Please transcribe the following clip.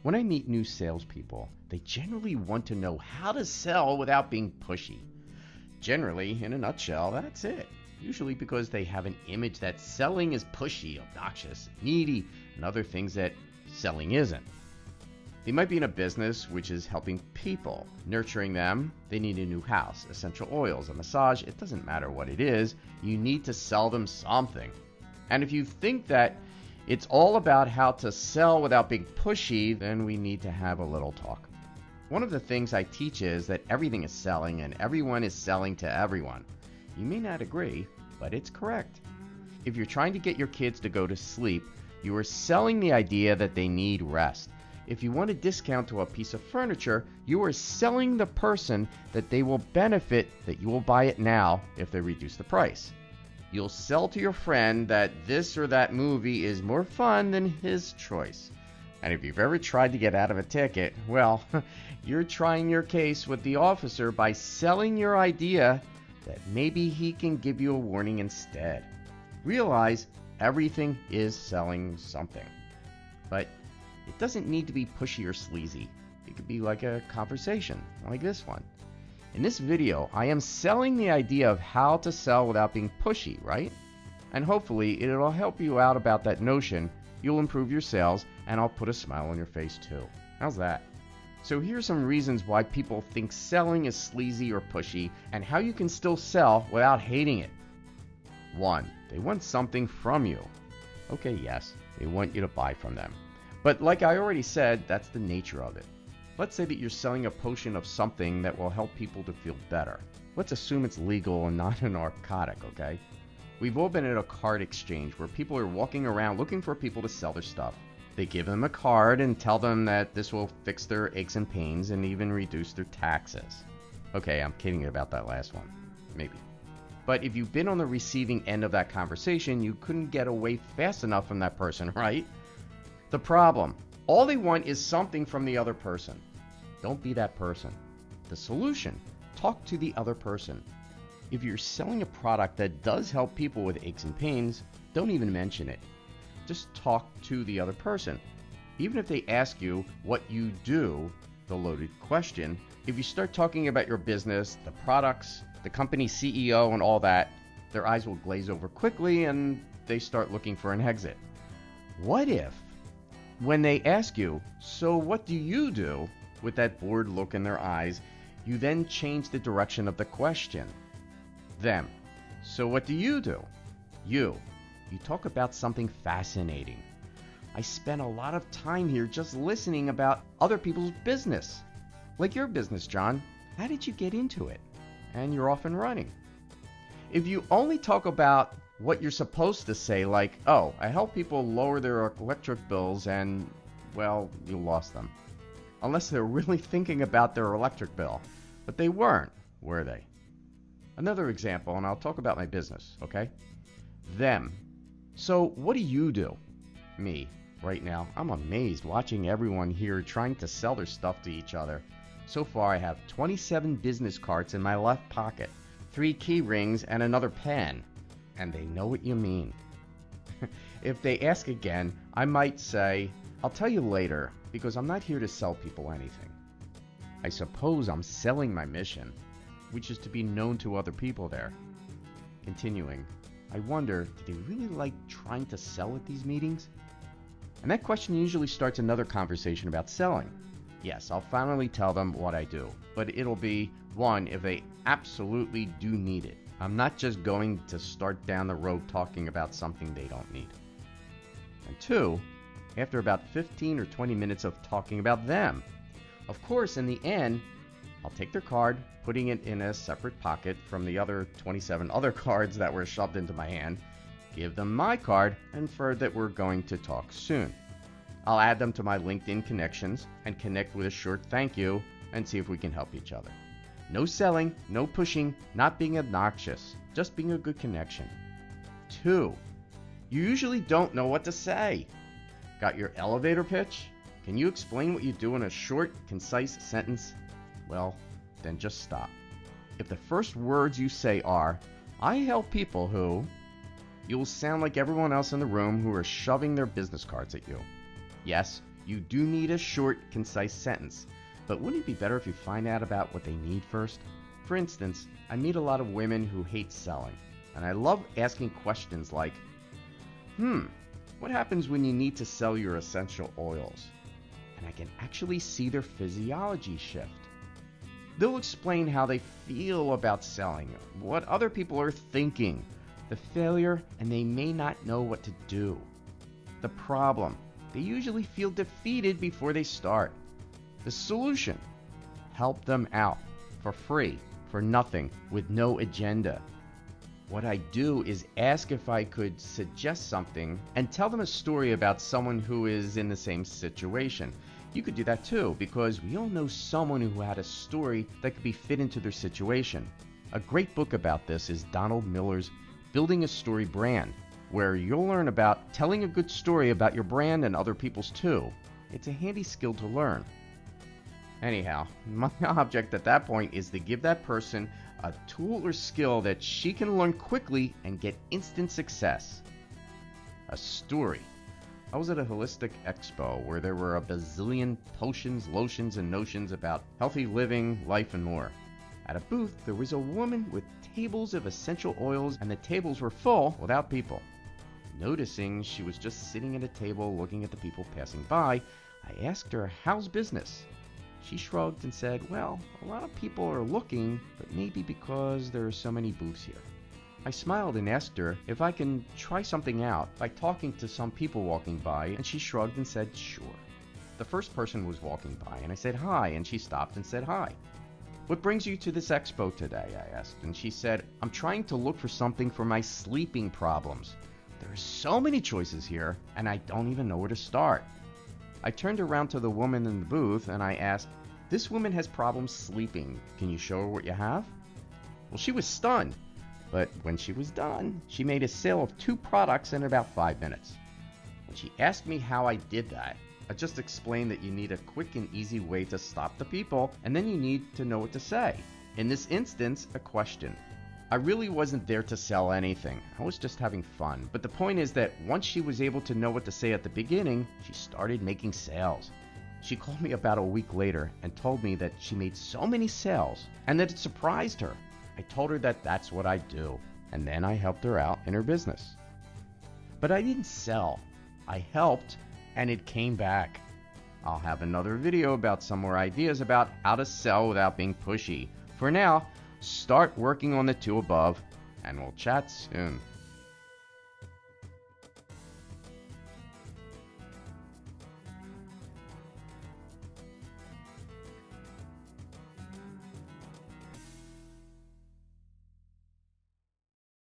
When I meet new salespeople, they generally want to know how to sell without being pushy. Generally, in a nutshell, that's it. Usually because they have an image that selling is pushy, obnoxious, needy, and other things that selling isn't. They might be in a business which is helping people, nurturing them. They need a new house, essential oils, a massage. It doesn't matter what it is. You need to sell them something. And if you think that it's all about how to sell without being pushy, then we need to have a little talk. One of the things I teach is that everything is selling and everyone is selling to everyone. You may not agree, but it's correct. If you're trying to get your kids to go to sleep, you are selling the idea that they need rest. If you want a discount to a piece of furniture, you are selling the person that they will benefit, that you will buy it now if they reduce the price. You'll sell to your friend that this or that movie is more fun than his choice. And if you've ever tried to get out of a ticket, well, you're trying your case with the officer by selling your idea that maybe he can give you a warning instead. Realize everything is selling something. But it doesn't need to be pushy or sleazy. It could be like a conversation, like this one. In this video, I am selling the idea of how to sell without being pushy, right? And hopefully it'll help you out about that notion. You'll improve your sales, and I'll put a smile on your face too. How's that? So here's some reasons why people think selling is sleazy or pushy, and how you can still sell without hating it. 1. They want something from you. Okay, yes, they want you to buy from them. But like I already said, that's the nature of it. Let's say that you're selling a potion of something that will help people to feel better. Let's assume it's legal and not a narcotic, okay? We've all been at a card exchange where people are walking around looking for people to sell their stuff. They give them a card and tell them that this will fix their aches and pains and even reduce their taxes. Okay, I'm kidding about that last one. Maybe. But if you've been on the receiving end of that conversation, you couldn't get away fast enough from that person, right? The problem, all they want is something from the other person. Don't be that person. The solution, talk to the other person. If you're selling a product that does help people with aches and pains, don't even mention it. Just talk to the other person. Even if they ask you what you do, the loaded question, if you start talking about your business, the products, the company CEO and all that, their eyes will glaze over quickly and they start looking for an exit. What if, when they ask you, so what do you do, with that bored look in their eyes, you then change the direction of the question? Them. So what do you do? You talk about something fascinating. I spent a lot of time here just listening about other people's business. Like your business, John. How did you get into it? And you're off and running. If you only talk about what you're supposed to say, like, oh, I help people lower their electric bills, and, well, you lost them. Unless they're really thinking about their electric bill. But they weren't, were they? Another example, and I'll talk about my business, okay? Them. So what do you do? Me. Right now, I'm amazed watching everyone here trying to sell their stuff to each other. So far, I have 27 business cards in my left pocket, 3 key rings, and another pen. And they know what you mean. If they ask again, I might say, I'll tell you later, because I'm not here to sell people anything. I suppose I'm selling my mission, which is to be known to other people there. Continuing, I wonder, do they really like trying to sell at these meetings? And that question usually starts another conversation about selling. Yes, I'll finally tell them what I do, but it'll be, 1, if they absolutely do need it. I'm not just going to start down the road talking about something they don't need. And 2, after about 15 or 20 minutes of talking about them. Of course, in the end, I'll take their card, putting it in a separate pocket from the other 27 other cards that were shoved into my hand, give them my card, and infer that we're going to talk soon. I'll add them to my LinkedIn connections and connect with a short thank you and see if we can help each other. No selling, no pushing, not being obnoxious, just being a good connection. 2, you usually don't know what to say. Got your elevator pitch? Can you explain what you do in a short, concise sentence? Well, then just stop. If the first words you say are, I help people who, you will sound like everyone else in the room who are shoving their business cards at you. Yes, You do need a short, concise sentence, but wouldn't it be better if you find out about what they need first? For instance, I meet a lot of women who hate selling, and I love asking questions like, what happens when you need to sell your essential oils? And I can actually see their physiology shift. They'll explain how they feel about selling, what other people are thinking, the failure, and they may not know what to do. The problem, they usually feel defeated before they start. The solution, help them out for free, for nothing, with no agenda. What I do is ask if I could suggest something and tell them a story about someone who is in the same situation. You could do that too, because we all know someone who had a story that could be fit into their situation. A great book about this is Donald Miller's Building a Story Brand, where you'll learn about telling a good story about your brand and other people's too. It's a handy skill to learn. Anyhow, my object at that point is to give that person a tool or skill that she can learn quickly and get instant success. A story. I was at a holistic expo where there were a bazillion potions, lotions, and notions about healthy living, life, and more. At a booth, there was a woman with tables of essential oils, and the tables were full without people. Noticing she was just sitting at a table looking at the people passing by, I asked her, "How's business?" She shrugged and said, "Well, a lot of people are looking, but maybe because there are so many booths here." I smiled and asked her if I can try something out by talking to some people walking by, and she shrugged and said, "Sure." The first person was walking by, and I said hi, and she stopped and said hi. "What brings you to this expo today?" I asked, and she said, "I'm trying to look for something for my sleeping problems. There are so many choices here, and I don't even know where to start." I turned around to the woman in the booth and I asked, "This woman has problems sleeping. Can you show her what you have?" Well, she was stunned, but when she was done, she made a sale of 2 products in about 5 minutes. When she asked me how I did that, I just explained that you need a quick and easy way to stop the people, and then you need to know what to say. In this instance, a question. I really wasn't there to sell anything. I was just having fun. But the point is that once she was able to know what to say at the beginning, she started making sales. She called me about a week later and told me that she made so many sales and that it surprised her. I told her that that's what I do, and then I helped her out in her business. But I didn't sell. I helped, and it came back. I'll have another video about some more ideas about how to sell without being pushy. For now, start working on the 2 above, and we'll chat soon.